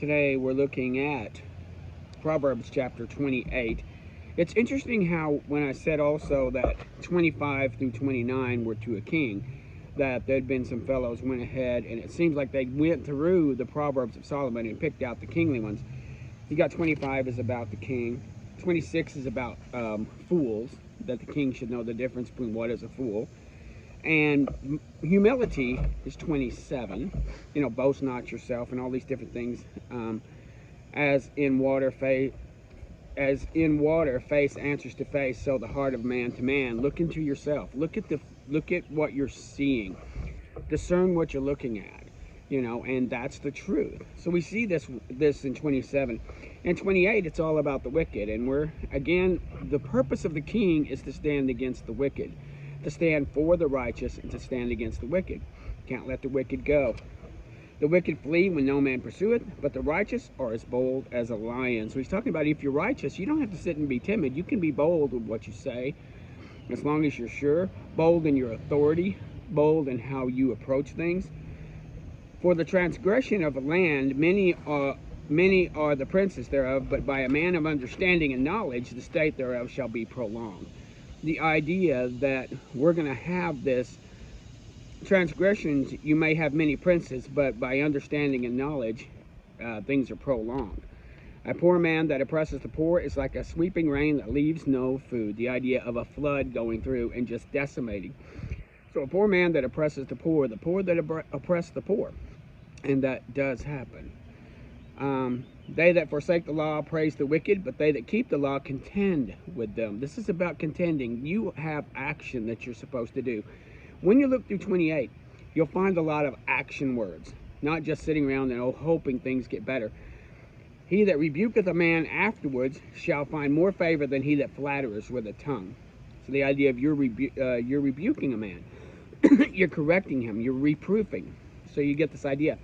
Today we're looking at Proverbs chapter 28. It's interesting how when I said also that 25 through 29 were to a king, that there'd been some fellows went ahead and it seems like they went through the Proverbs of Solomon and picked out the kingly ones. You got 25 is about the king. 26 is about fools, that the king should know the difference between what is a fool. And humility is 27. Boast not yourself and all these different things. As in water, face answers to face, so the heart of man to man. Look into yourself. Look at what you're seeing. Discern what you're looking at. And that's the truth. So we see this in 27. In 28, it's all about the wicked. And the purpose of the king is to stand against the wicked, to stand for the righteous, and to stand against the wicked. Can't let the wicked go. The wicked flee when no man pursueth, but the righteous are as bold as a lion. So he's talking about if you're righteous, you don't have to sit and be timid. You can be bold with what you say, as long as you're sure. Bold in your authority, bold in how you approach things. For the transgression of a land, many are the princes thereof, but by a man of understanding and knowledge, the state thereof shall be prolonged. The idea that we're going to have this transgressions, you may have many princes, but by understanding and knowledge, things are prolonged. A poor man that oppresses the poor is like a sweeping rain that leaves no food. The idea of a flood going through and just decimating. So a poor man that oppresses the poor that oppress the poor. And that does happen. They that forsake the law praise the wicked, but they that keep the law contend with them. This is about contending. You have action that you're supposed to do. When you look through 28, you'll find a lot of action words, not just sitting around and hoping things get better. He that rebuketh a man afterwards shall find more favor than he that flattereth with a tongue. So the idea of you're rebuking a man. You're correcting him. You're reproofing. So you get this idea.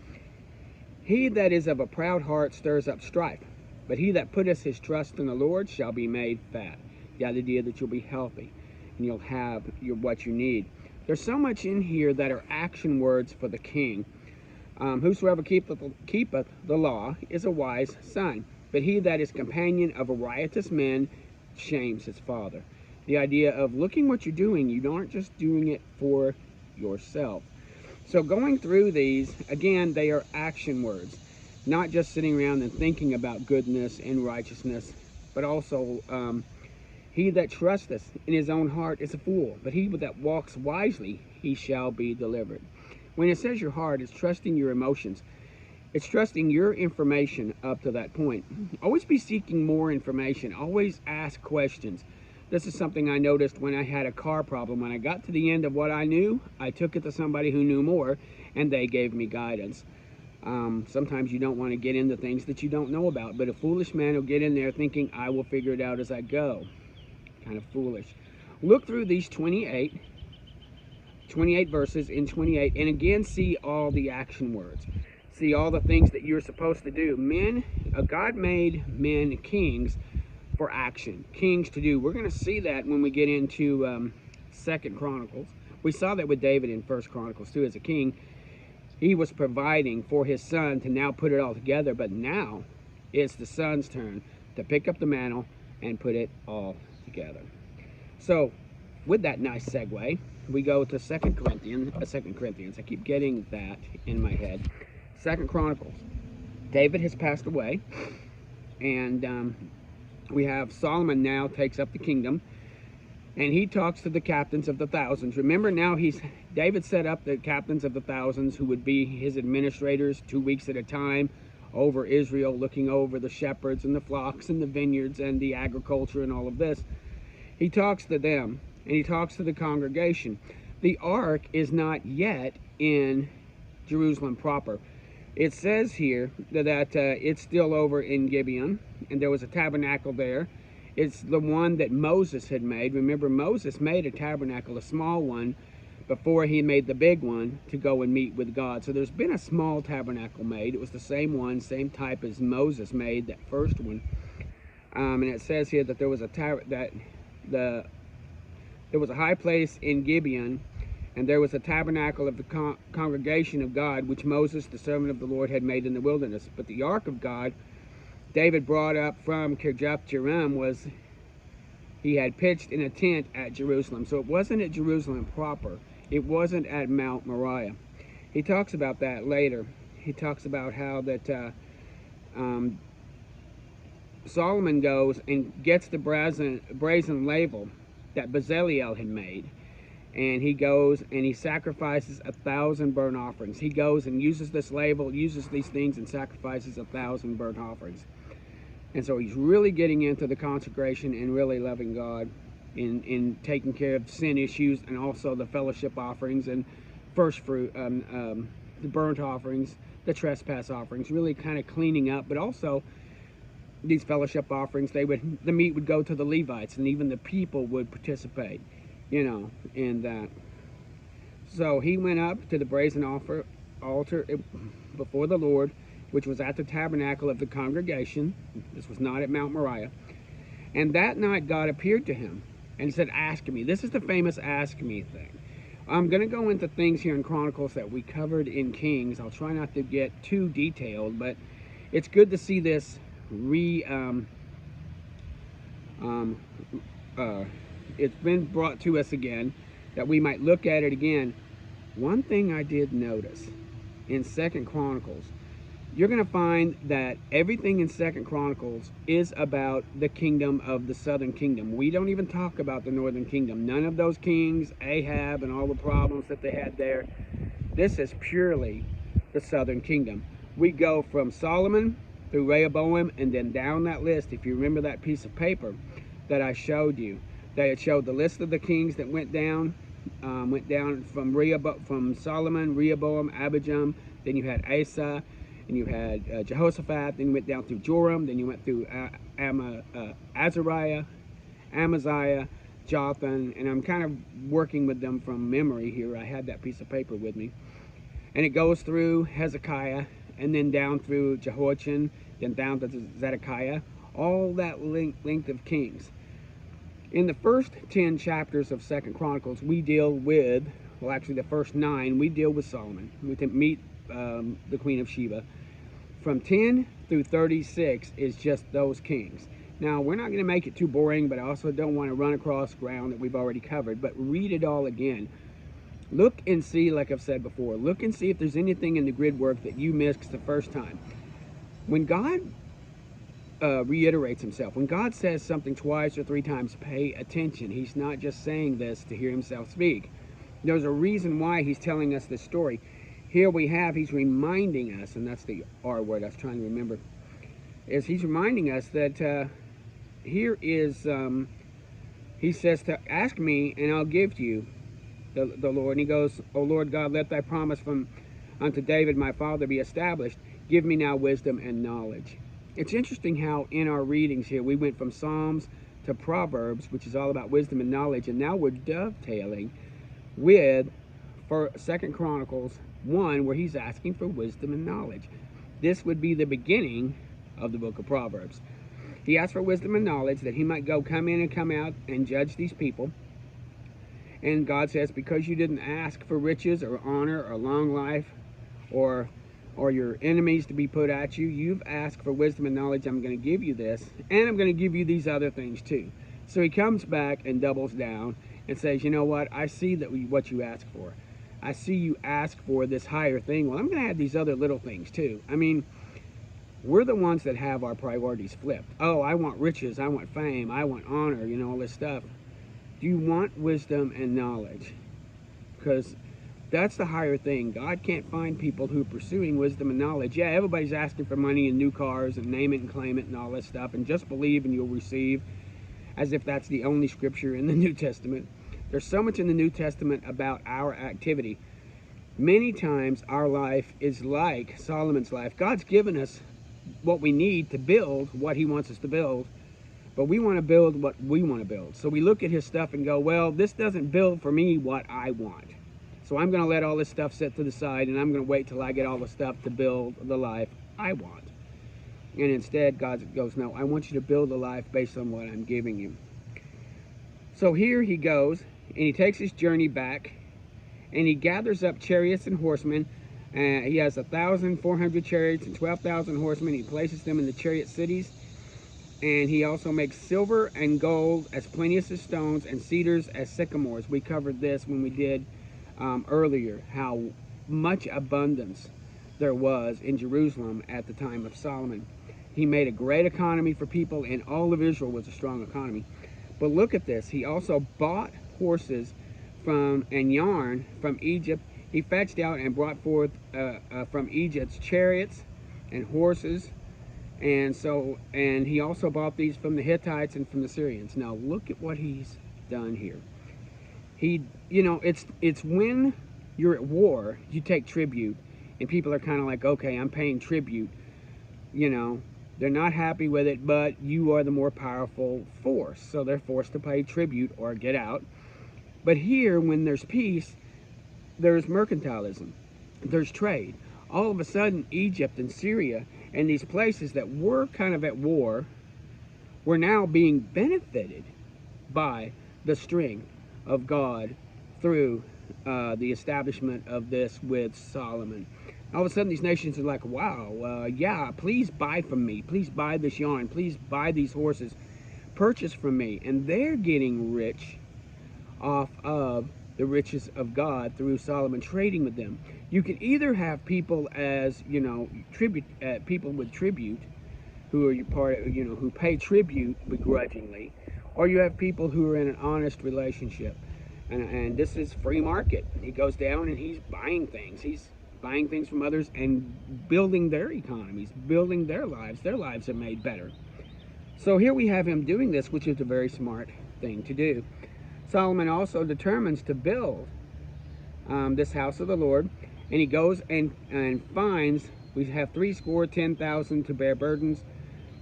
He that is of a proud heart stirs up strife, but he that putteth his trust in the Lord shall be made fat. The idea that you'll be healthy and you'll have what you need. There's so much in here that are action words for the king. Whosoever keepeth the law is a wise son, but he that is companion of a riotous man shames his father. The idea of looking what you're doing, you aren't just doing it for yourself. So going through these, again, they are action words, not just sitting around and thinking about goodness and righteousness, but also he that trusteth in his own heart is a fool, but he that walks wisely, he shall be delivered. When it says your heart, it's trusting your emotions. It's trusting your information up to that point. Always be seeking more information. Always ask questions. This is something I noticed when I had a car problem. When I got to the end of what I knew, I took it to somebody who knew more, and they gave me guidance. Sometimes you don't want to get into things that you don't know about, but a foolish man will get in there thinking, I will figure it out as I go. Kind of foolish. Look through these 28 verses in 28, and again see all the action words. See all the things that you're supposed to do. God made men kings for action, kings to do. We're going to see that when we get into 2nd Chronicles. We saw that with David in 1st Chronicles too. As a king, he was providing for his son to now put it all together, but now it's the son's turn to pick up the mantle and put it all together. So with that nice segue, we go to 2nd Corinthians. I keep getting that in my head. 2nd Chronicles. David has passed away, and we have Solomon now takes up the kingdom, and he talks to the captains of the thousands. Remember, now David set up the captains of the thousands who would be his administrators 2 weeks at a time over Israel, looking over the shepherds and the flocks and the vineyards and the agriculture and all of this. He talks to them, and he talks to the congregation. The ark is not yet in Jerusalem proper. It says here that it's still over in Gibeon, and there was a tabernacle there. It's the one that Moses had made. Remember, Moses made a tabernacle, a small one, before he made the big one to go and meet with God. So there's been a small tabernacle made. It was the same one, same type as Moses made, that first one. And it says here that there was a high place in Gibeon, And there was a tabernacle of the congregation of God, which Moses, the servant of the Lord, had made in the wilderness. But the ark of God, David brought up from Kirjath-jearim, he had pitched in a tent at Jerusalem. So it wasn't at Jerusalem proper. It wasn't at Mount Moriah. He talks about that later. He talks about how that Solomon goes and gets the brazen laver that Bezalel had made. And he goes and he sacrifices 1,000 burnt offerings. He goes and uses this laver, uses these things, and sacrifices 1,000 burnt offerings. And so he's really getting into the consecration and really loving God in taking care of sin issues, and also the fellowship offerings and first fruit, the burnt offerings, the trespass offerings, really kind of cleaning up. But also these fellowship offerings, the meat would go to the Levites, and even the people would participate, you know, in that. So he went up to the brazen altar before the Lord, which was at the tabernacle of the congregation. This was not at Mount Moriah. And that night God appeared to him and said, "Ask me." This is the famous ask me thing. I'm going to go into things here in Chronicles that we covered in Kings. I'll try not to get too detailed, but it's good to see this it's been brought to us again, that we might look at it again. One thing I did notice in 2nd Chronicles, you're going to find that everything in 2nd Chronicles is about the kingdom of the southern kingdom. We don't even talk about the northern kingdom. None of those kings, Ahab and all the problems that they had there. This is purely the southern kingdom. We go from Solomon through Rehoboam and then down that list. If you remember that piece of paper that I showed you, that it showed the list of the kings that went down from Solomon, Rehoboam, Abijam. Then you had Asa, and you had Jehoshaphat. Then you went down through Joram. Then you went through Azariah, Amaziah, Jotham. And I'm kind of working with them from memory here. I had that piece of paper with me. And it goes through Hezekiah, and then down through Jehoiachin, then down to Zedekiah. All that length of kings. In the first 10 chapters of 2nd Chronicles, we deal with, well, actually the first 9, we deal with Solomon. We meet the Queen of Sheba. From 10 through 36 is just those kings. Now, we're not going to make it too boring, but I also don't want to run across ground that we've already covered. But read it all again. Look and see, like I've said before, look and see if there's anything in the grid work that you missed the first time. When God reiterates himself, when God says something twice or 3 times, pay attention. He's not just saying this to hear himself speak. There's a reason why he's telling us this story. Here we have, he's reminding us, and that's the R word I was trying to remember, is he's reminding us that here is, he says to ask me and I'll give you the Lord. And he goes, "O Lord God, let thy promise unto David my father be established. Give me now wisdom and knowledge." It's interesting how in our readings here, we went from Psalms to Proverbs, which is all about wisdom and knowledge, and now we're dovetailing with 2nd Chronicles 1, where he's asking for wisdom and knowledge. This would be the beginning of the book of Proverbs. He asked for wisdom and knowledge that he might come in and come out and judge these people. And God says, because you didn't ask for riches or honor or long life or your enemies to be put at you, you've asked for wisdom and knowledge. I'm going to give you this, and I'm going to give you these other things too. So he comes back and doubles down and says, you know what, I see that what you ask for. I see you ask for this higher thing. Well, I'm going to add these other little things too. I mean, we're the ones that have our priorities flipped. Oh, I want riches, I want fame, I want honor, you know, all this stuff. Do you want wisdom and knowledge? Because that's the higher thing. God can't find people who are pursuing wisdom and knowledge. Yeah, everybody's asking for money and new cars and name it and claim it and all that stuff, and just believe and you'll receive, as if that's the only scripture in the New Testament. There's so much in the New Testament about our activity. Many times our life is like Solomon's life. God's given us what we need to build what he wants us to build, but we want to build what we want to build. So we look at his stuff and go, well, this doesn't build for me what I want. So I'm going to let all this stuff sit to the side, and I'm going to wait till I get all the stuff to build the life I want. And instead, God goes, no, I want you to build a life based on what I'm giving you. So here he goes, and he takes his journey back, And he gathers up chariots and horsemen. He has 1,400 chariots and 12,000 horsemen. He places them in the chariot cities. And he also makes silver and gold as plenteous as stones, and cedars as sycamores. We covered this when we did earlier, how much abundance there was in Jerusalem at the time of Solomon. He made a great economy for people, and all of Israel was a strong economy. But look at this. He also bought horses and yarn from Egypt. He fetched out and brought forth from Egypt's chariots and horses. And he also bought these from the Hittites and from the Syrians. Now look at what he's done here. It's when you're at war, you take tribute, and people are kind of like, okay, I'm paying tribute. They're not happy with it, but you are the more powerful force, so they're forced to pay tribute or get out. But here, when there's peace, there's mercantilism, there's trade. All of a sudden, Egypt and Syria and these places that were kind of at war were now being benefited by the strength of God through the establishment of this with Solomon. All of a sudden, these nations are like, wow, yeah, please buy from me. Please buy this yarn. Please buy these horses. Purchase from me. And they're getting rich off of the riches of God through Solomon trading with them. You can either have people as, people with tribute who are part of, who pay tribute begrudgingly, or you have people who are in an honest relationship. And this is free market. He goes down and he's buying things. He's buying things from others and building their economies, building their lives. Their lives are made better. So here we have him doing this, which is a very smart thing to do. Solomon also determines to build this house of the Lord, and he goes and finds, we have 10,000 to bear burdens,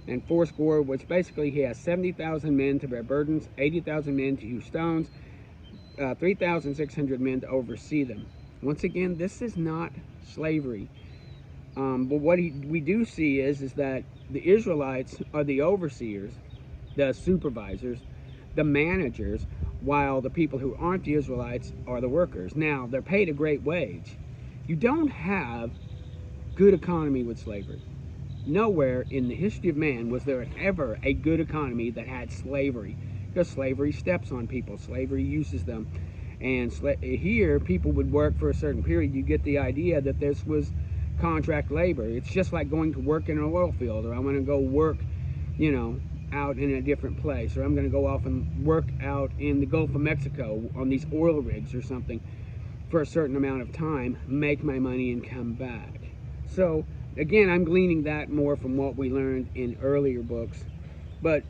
and 80, which basically he has 70,000 men to bear burdens, 80,000 men to hew stones, 3,600 men to oversee them. Once again, this is not slavery. But what we do see is that the Israelites are the overseers, the supervisors, the managers, while the people who aren't the Israelites are the workers. Now, they're paid a great wage. You don't have good economy with slavery. Nowhere in the history of man was there ever a good economy that had slavery, because slavery steps on people. Slavery uses them. And here, people would work for a certain period. You get the idea that this was contract labor. It's just like going to work in an oil field, or I'm going to go work, out in a different place, or I'm going to go off and work out in the Gulf of Mexico on these oil rigs or something for a certain amount of time, make my money and come back. So again, I'm gleaning that more from what we learned in earlier books, but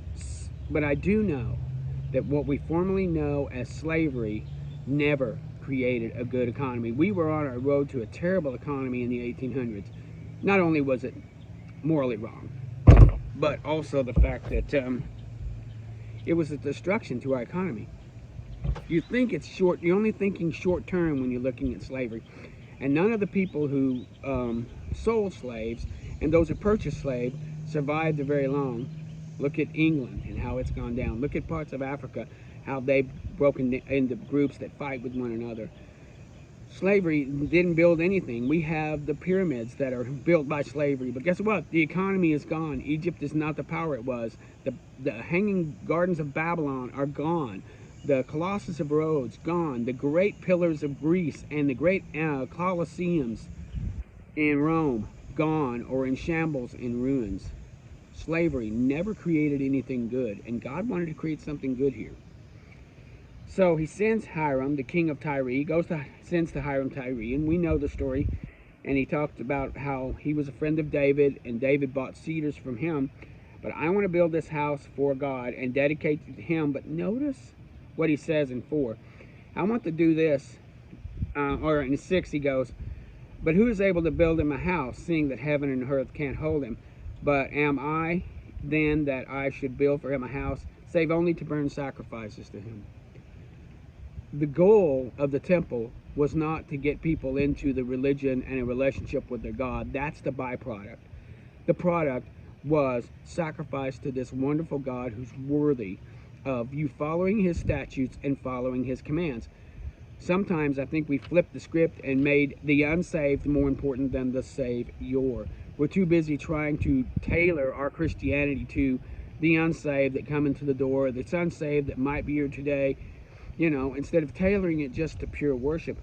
I do know that what we formerly know as slavery never created a good economy. We were on our road to a terrible economy in the 1800s. Not only was it morally wrong, but also the fact that it was a destruction to our economy. You think it's short, you're only thinking short term when you're looking at slavery. And none of the people who sold slaves and those who purchased slaves survived very long. Look at England and how it's gone down. Look at parts of Africa, how they've broken into groups that fight with one another. Slavery didn't build anything. We have the pyramids that are built by slavery, but guess what? The economy is gone. Egypt is not the power it was. The hanging gardens of Babylon are gone. The Colossus of Rhodes, gone. The great pillars of Greece and the great Colosseums in Rome, gone, or in shambles, in ruins. Slavery never created anything good, and God wanted to create something good here. So he sends Hiram, the king of Tyre, sends to Hiram Tyre, and we know the story. And he talked about how he was a friend of David, and David bought cedars from him. But I want to build this house for God and dedicate it to him. But notice what he says in 4. I want to do this, or in 6 he goes, but who is able to build him a house, seeing that heaven and earth can't hold him? But am I then that I should build for him a house, save only to burn sacrifices to him? The goal of the temple was not to get people into the religion and a relationship with their God. That's the byproduct. The product was sacrifice to this wonderful God who's worthy of you following his statutes and following his commands. Sometimes I think we flipped the script and made the unsaved more important than the Savior. We're too busy trying to tailor our Christianity to the unsaved that come into the door, that's unsaved that might be here today, instead of tailoring it just to pure worship.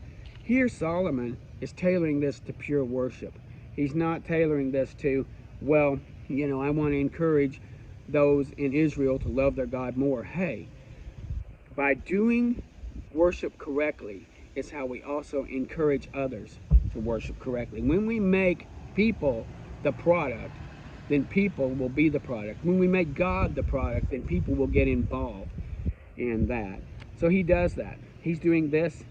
Here, Solomon is tailoring this to pure worship. He's not tailoring this to, well, I want to encourage those in Israel to love their God more. Hey, by doing worship correctly is how we also encourage others to worship correctly. When we make people the product, then people will be the product. When we make God the product, then people will get involved in that. So he does that. He's doing this.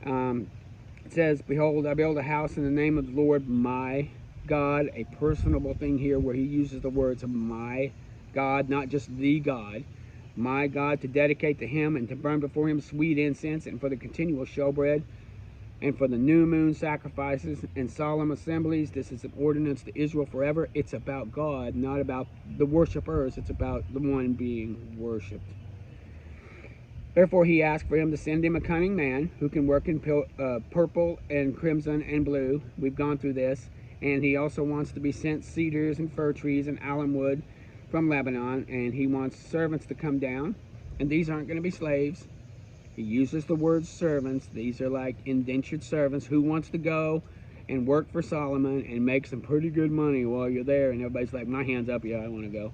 It says, behold, I build a house in the name of the Lord my God, a personable thing here where he uses the words of my God, not just the God. My God, to dedicate to him and to burn before him sweet incense, and for the continual showbread, and for the new moon sacrifices and solemn assemblies. This is an ordinance to Israel forever. It's about God, not about the worshipers. It's about the one being worshipped. Therefore he asked for him to send him a cunning man who can work in purple and crimson and blue. We've gone through this. And he also wants to be sent cedars and fir trees and alum wood from Lebanon. And he wants servants to come down. And these aren't going to be slaves. He uses the word servants. These are like indentured servants. Who wants to go and work for Solomon and make some pretty good money while you're there? And everybody's like, my hand's up, yeah, I want to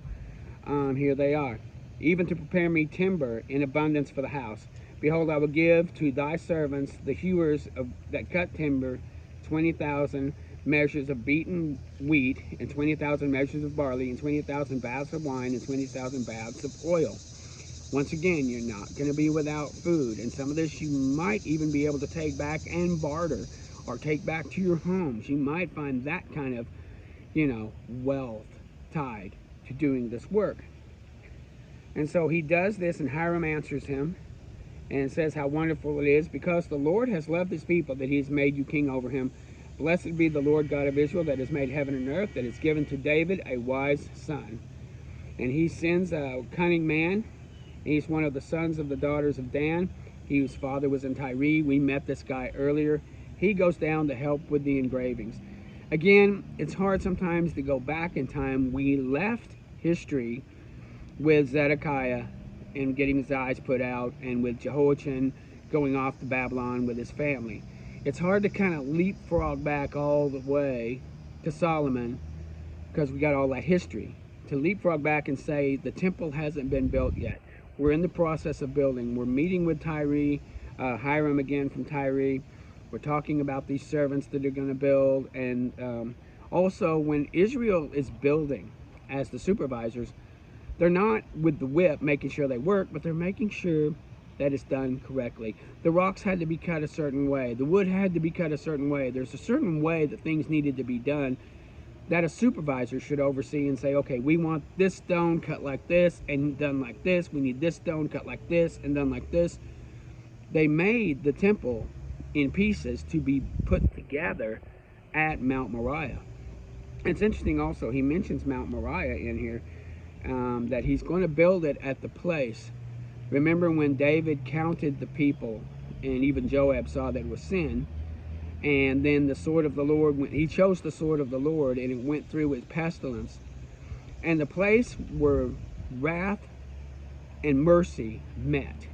go. Here they are. Even to prepare me timber in abundance for the house. Behold, I will give to thy servants, the hewers that cut timber, 20,000 measures of beaten wheat, and 20,000 measures of barley, and 20,000 baths of wine, and 20,000 baths of oil. Once again, you're not going to be without food, and some of this you might even be able to take back and barter, or take back to your homes. You might find that kind of, wealth tied to doing this work. And so he does this, and Hiram answers him and says how wonderful it is, because the Lord has loved his people, that he has made you king over him. Blessed be the Lord God of Israel, that has made heaven and earth, that has given to David a wise son. And he sends a cunning man. He's one of the sons of the daughters of Dan, whose father was in Tyre. We met this guy earlier. He goes down to help with the engravings. Again, it's hard sometimes to go back in time. We left history with Zedekiah and getting his eyes put out, and with Jehoiachin going off to Babylon with his family. It's hard to kind of leapfrog back all the way to Solomon because we got all that history. To leapfrog back and say the temple hasn't been built yet. We're in the process of building. We're meeting with Hiram again from Tyre. We're talking about these servants that are going to build. And also when Israel is building as the supervisors, they're not with the whip making sure they work, but they're making sure that it's done correctly. The rocks had to be cut a certain way. The wood had to be cut a certain way. There's a certain way that things needed to be done that a supervisor should oversee and say, okay, we want this stone cut like this and done like this. We need this stone cut like this and done like this. They made the temple in pieces to be put together at Mount Moriah. It's interesting also, he mentions Mount Moriah in here, that he's going to build it at the place. Remember when David counted the people, and even Joab saw that it was sin, and then the sword of the Lord, he chose the sword of the Lord, and it went through with pestilence. And the place where wrath and mercy met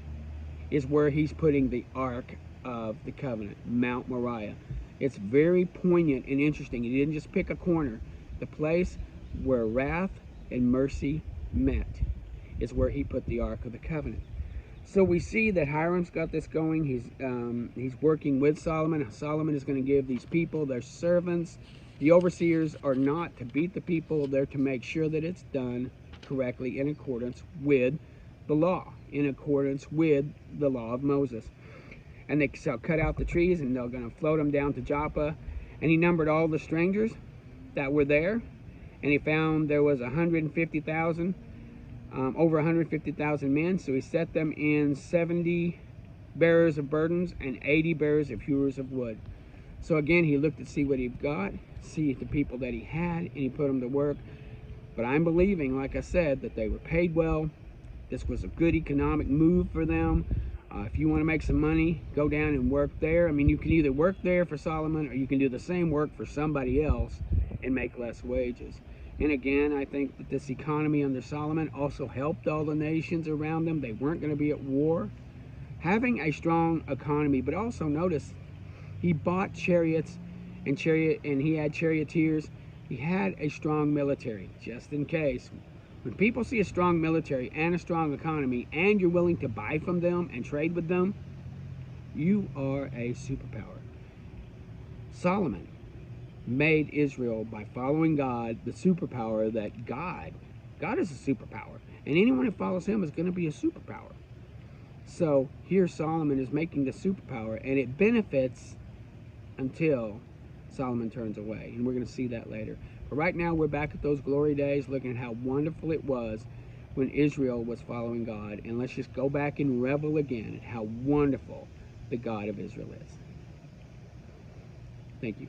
is where he's putting the Ark of the Covenant, Mount Moriah. It's very poignant and interesting. He didn't just pick a corner. The place where wrath and mercy met is where he put the Ark of the Covenant. So we see that Hiram's got this going. He's working with Solomon. Solomon is going to give these people, their servants. The overseers are not to beat the people. They're to make sure that it's done correctly in accordance with the law, in accordance with the law of Moses. And they shall cut out the trees, and they're going to float them down to Joppa. And he numbered all the strangers that were there, and he found there was 150,000. Over 150,000 men. So he set them in 70 bearers of burdens and 80 bearers of hewers of wood. So again, he looked to see what he got, see the people that he had, and he put them to work. But I'm believing, like I said, that they were paid well. This was a good economic move for them. If you want to make some money, go down and work there. I mean, you can either work there for Solomon, or you can do the same work for somebody else and make less wages. And again, I think that this economy under Solomon also helped all the nations around them. They weren't going to be at war. Having a strong economy, but also notice he bought chariots and he had charioteers. He had a strong military, just in case. When people see a strong military and a strong economy, and you're willing to buy from them and trade with them, you are a superpower. Solomon made Israel, by following God, the superpower that God is a superpower. And anyone who follows him is going to be a superpower. So here Solomon is making the superpower, and it benefits until Solomon turns away. And we're going to see that later. But right now we're back at those glory days, looking at how wonderful it was when Israel was following God. And let's just go back and revel again at how wonderful the God of Israel is. Thank you.